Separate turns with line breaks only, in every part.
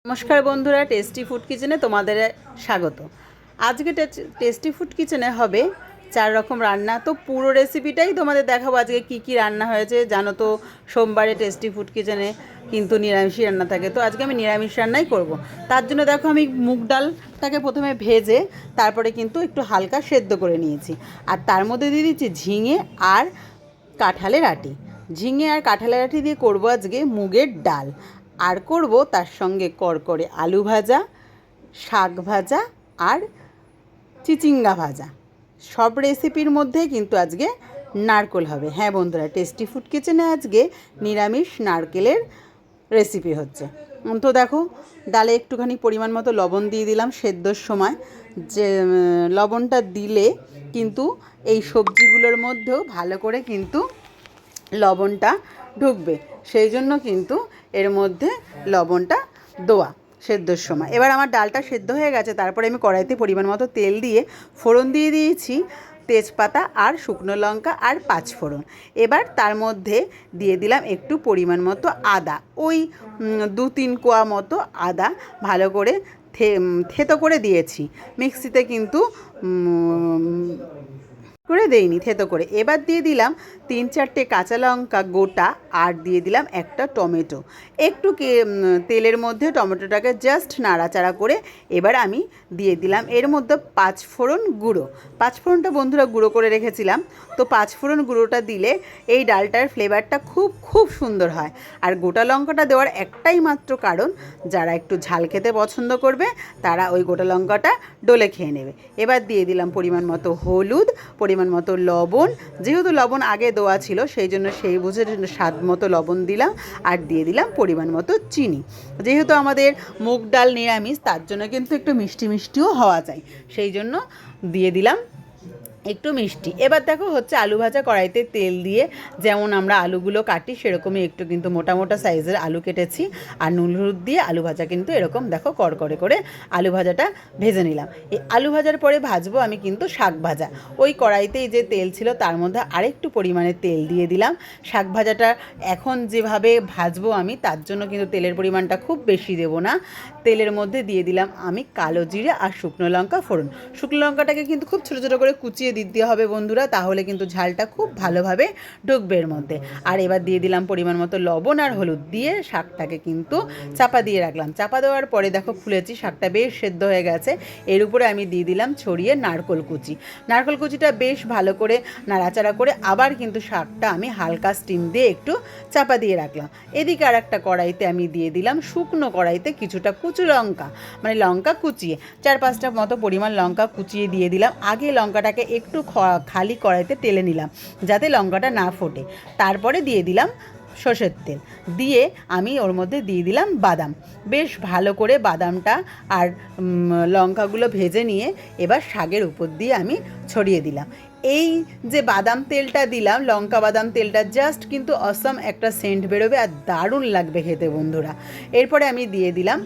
নমস্কার বন্ধুরা, tasty food কিচেনে তোমাদের স্বাগত। আজকে টেস্টি ফুড কিচেনে হবে 4 রকম রান্না। তো পুরো রেসিপিটাই তোমাদের দেখাবো আজকে কি কি রান্না হয়েছে। জানো তো সোমবারে টেস্টি ফুড কিচেনে কিন্তু নিরামিষই রান্না থাকে, তো আজকে আমি নিরামিষ রান্নাই করব। তার জন্য দেখো আমি মুগ ডালটাকে প্রথমে ভেজে তারপরে কিন্তু একটু হালকা সেদ্ধ করে নিয়েছি, আর তার মধ্যে দিয়ে দিচ্ছি ঝিঙে আর কাঁঠালের আটি। ঝিঙে আর কাঁঠালের আটি দিয়ে করব আজকে মুগের ডাল, আর করব তার সঙ্গে করকরে আলু ভাজা, শাক ভাজা আর চিচিঙ্গা ভাজা। সব রেসিপির মধ্যে কিন্তু আজকে নারকেল হবে। হ্যাঁ বন্ধুরা, টেস্টি ফুড কিচেনে আজকে নিরামিষ নারকেলের রেসিপি হচ্ছে। তো দেখো, ডালে একটুখানি পরিমাণ মতো লবণ দিয়ে দিলাম সেদ্ধর সময়। যে লবণটা দিলে কিন্তু এই সবজিগুলোর মধ্যেও ভালো করে কিন্তু লবণটা ঢুকবে, সেই জন্য কিন্তু এর মধ্যে লবণটা দেওয়া সেদ্ধর সময়। এবার আমার ডালটা সেদ্ধ হয়ে গেছে, তারপরে আমি কড়াইতে পরিমাণ মতো তেল দিয়ে ফোড়ন দিয়ে দিয়েছি তেজপাতা আর শুকনো লঙ্কা আর 5 ফোড়ন। এবার তার মধ্যে দিয়ে দিলাম একটু পরিমাণ মতো আদা, ওই 2-3 কোয়া মতো আদা ভালো করে থেতো করে দিয়েছি। মিক্সিতে কিন্তু করে দেইনি, থেতো করে। এবার দিয়ে দিলাম 3-4টে কাঁচা লঙ্কা গোটা, আর দিয়ে দিলাম একটা টমেটো। একটু তেলের মধ্যে টমেটোটাকে জাস্ট নাড়াচাড়া করে এবার আমি দিয়ে দিলাম এর মধ্যে 5 ফোড়ন গুঁড়ো। 5 ফোড়নটা বন্ধুরা গুঁড়ো করে রেখেছিলাম, তো 5 ফোড়ন গুঁড়োটা দিলে এই ডালটার ফ্লেভারটা খুব সুন্দর হয়। আর গোটা লঙ্কাটা দেওয়ার একটাই মাত্র কারণ, যারা একটু ঝাল খেতে পছন্দ করবে তারা ওই গোটা লঙ্কাটা ডলে খেয়ে নেবে। এবার দিয়ে দিলাম পরিমাণ মতো হলুদ, পরিমাণ মতো লবণ। যেহেতু লবণ আগে দেওয়া ছিল সেই জন্য সেই বুঝে স্বাদ মতো লবণ দিলাম, আর দিয়ে দিলাম পরিমাণ মতো চিনি। যেহেতু আমাদের মুগ ডাল নিরামিষ, তার জন্য কিন্তু একটু মিষ্টি মিষ্টিও হওয়া যায়, সেই জন্য দিয়ে দিলাম একটু মিষ্টি। এবার দেখো হচ্ছে আলু ভাজা কড়াইতে তেল দিয়ে যেমন আমরা আলুগুলো কাটি সেরকমই একটু কিন্তু মোটা মোটা সাইজের আলু কেটেছি, আর নুন হলুদ দিয়ে আলু ভাজা কিন্তু এরকম দেখো কড়কড়ে করে আলু ভাজাটা ভেজে নিলাম। এই আলু ভাজার পরে ভাজবো আমি কিন্তু শাক ভাজা। ওই কড়াইতেই যে তেল ছিল তার মধ্যে আরেকটু পরিমাণে তেল দিয়ে দিলাম। শাক ভাজাটা এখন যেভাবে ভাজবো আমি, তার জন্য কিন্তু তেলের পরিমাণটা খুব বেশি দেবো না। তেলের মধ্যে দিয়ে দিলাম আমি কালো জিরে আর শুকনো লঙ্কা ফোড়ন। শুকনো লঙ্কাটাকে কিন্তু খুব ছোটো ছোটো করে কুচিয়ে দিতে হবে বন্ধুরা, তাহলে কিন্তু ঝালটা খুব ভালোভাবে ঢুকবে এর মধ্যে। আর এবার দিয়ে দিলাম পরিমাণ মতো লবণ আর হলুদ দিয়ে শাকটাকে কিন্তু চাপা দিয়ে রাখলাম। চাপা দেওয়ার পরে দেখো খুলেছি, শাকটা বেশ সেদ্ধ হয়ে গেছে। এর উপরে আমি দিয়ে দিলাম ছড়িয়ে নারকেল কুচি। নারকেল কুচিটা বেশ ভালো করে নাড়াচাড়া করে আবার কিন্তু শাকটা আমি হালকা স্টিম দিয়ে একটু চাপা দিয়ে রাখলাম। এদিকে আর একটা কড়াইতে আমি দিয়ে দিলাম শুকনো কড়াইতে কিছুটা কুচু লঙ্কা, মানে লঙ্কা কুচিয়ে 4-5টা মতো পরিমাণ লঙ্কা কুচিয়ে দিয়ে দিলাম। আগে লঙ্কাটাকে একটু খালি কড়াইতে টেলে নিলাম যাতে লঙ্কাটা না ফোটে। তারপরে দিয়ে দিলাম সর্ষের তেল, দিয়ে আমি ওর মধ্যে দিয়ে দিলাম বাদাম। বেশ ভালো করে বাদামটা আর লঙ্কাগুলো ভেজে নিয়ে এবার শাকের উপর দিয়ে আমি ছড়িয়ে দিলাম। এই যে বাদাম তেলটা দিলাম, লঙ্কা বাদাম তেলটা জাস্ট কিন্তু অসম একটা সেন্ট বেরোবে আর দারুণ লাগবে খেতে বন্ধুরা। এরপরে আমি দিয়ে দিলাম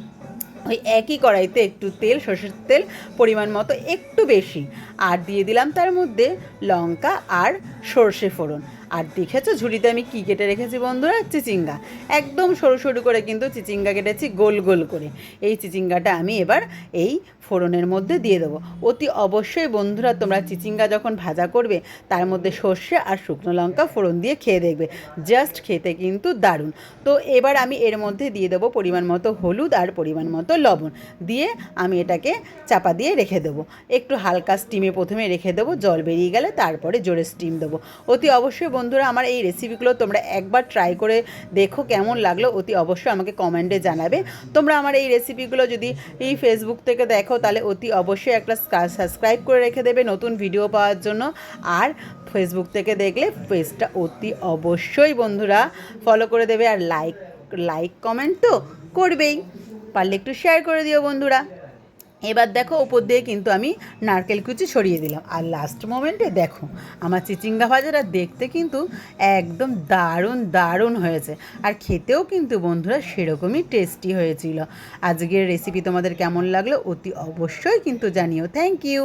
ওই একই কড়াইতে একটু তেল, সর্ষের তেল পরিমাণ মতো একটু বেশি, আর দিয়ে দিলাম তার মধ্যে লঙ্কা আর সর্ষে ফোড়ন। আর দেখেছো ঝুড়িতে আমি কী কেটে রেখেছি বন্ধুরা? চিচিঙ্গা। একদম সরু সরু করে কিন্তু চিচিঙ্গা কেটেছি, গোল গোল করে। এই চিচিঙ্গাটা আমি এবার এই ফোড়নের মধ্যে দিয়ে দেবো। অতি অবশ্যই বন্ধুরা তোমরা চিচিঙ্গা যখন ভাজা করবে তার মধ্যে সর্ষে আর শুকনো লঙ্কা ফোড়ন দিয়ে খেয়ে দেখবে, জাস্ট খেতে কিন্তু দারুণ। তো এবার আমি এর মধ্যে দিয়ে দেবো পরিমাণ মতো হলুদ আর পরিমাণ মতো লবণ দিয়ে আমি এটাকে চাপা দিয়ে রেখে দেবো। একটু হালকা স্টিমে প্রথমে রেখে দেবো, জল বেরিয়ে গেলে তারপরে জোরে স্টিম দেবো। অতি অবশ্যই বন্ধুরা আমার এই রেসিপিগুলো তোমরা একবার ট্রাই করে দেখো কেমন লাগলো, অতি অবশ্যই আমাকে কমেন্টে জানাবে। তোমরা আমার এই রেসিপিগুলো যদি এই ফেসবুক থেকে দেখো তাহলে অতি অবশ্যই একটা সাবস্ক্রাইব করে রেখে দেবে নতুন ভিডিও পাওয়ার জন্য। আর ফেসবুক থেকে দেখলে পেজটা অতি অবশ্যই বন্ধুরা ফলো করে দেবে, আর লাইক কমেন্ট তো করবেই, পারলে একটু শেয়ার করে দিও বন্ধুরা। এবার দেখো ওপর দিয়ে কিন্তু আমি নারকেল কুচি ছড়িয়ে দিলাম, আর লাস্ট মোমেন্টে দেখো আমার চিচিঙ্গা ভাজাটা দেখতে কিন্তু একদম দারুণ হয়েছে, আর খেতেও কিন্তু বন্ধুরা সেরকমই টেস্টি হয়েছিল। আজকের রেসিপি তোমাদের কেমন লাগলো অতি অবশ্যই কিন্তু জানিও। Thank you.